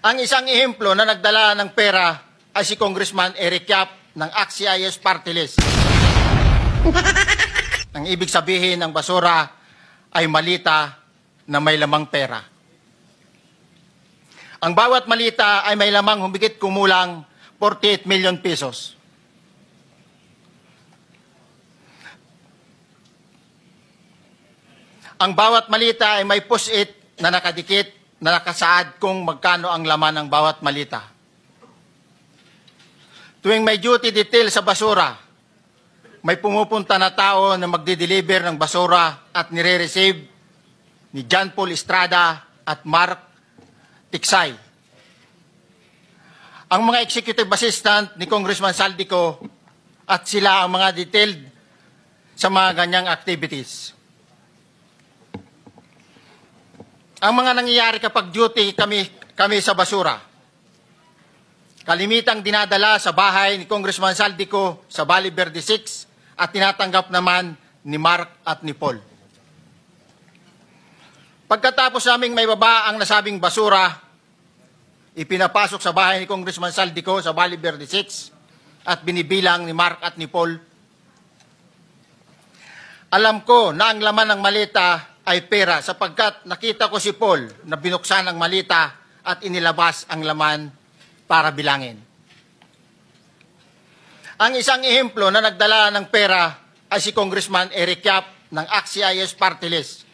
Ang isang ehemplo na nagdala ng pera ay si Congressman Eric Yap ng AXIS Party List. Ang ibig sabihin ng basura ay malita na may lamang pera. Ang bawat malita ay may lamang humigit kumulang 48 million pesos. Ang bawat malita ay may push-it na nakadikit na nakasaad kung magkano ang laman ng bawat malita. Tuwing may duty detail sa basura, may pumupunta na tao na magde-deliver ng basura at nire-receive ni John Paul Estrada at Mark Tiksay. Ang mga executive assistant ni Congressman Saldico at sila ang mga detailed sa mga ganyang activities. Ang mga nangyayari kapag duty kami sa basura, kalimitang dinadala sa bahay ni Congressman Saldico sa Valle Verde 6 at tinatanggap naman ni Mark at ni Paul. Pagkatapos naming may baba ang nasabing basura, ipinapasok sa bahay ni Congressman Saldico sa Valle Verde 6 at binibilang ni Mark at ni Paul. Alam ko na ang laman ng malita ay pera sapagkat nakita ko si Paul na binuksan ang malita at inilabas ang laman para bilangin. Ang isang ehemplo na nagdala ng pera ay si Congressman Eric Yap ng AXIS Party List.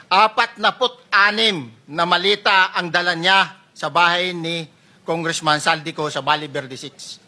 46 na malita ang dala niya sa bahay ni Congressman Saldico sa Valle Verde 6.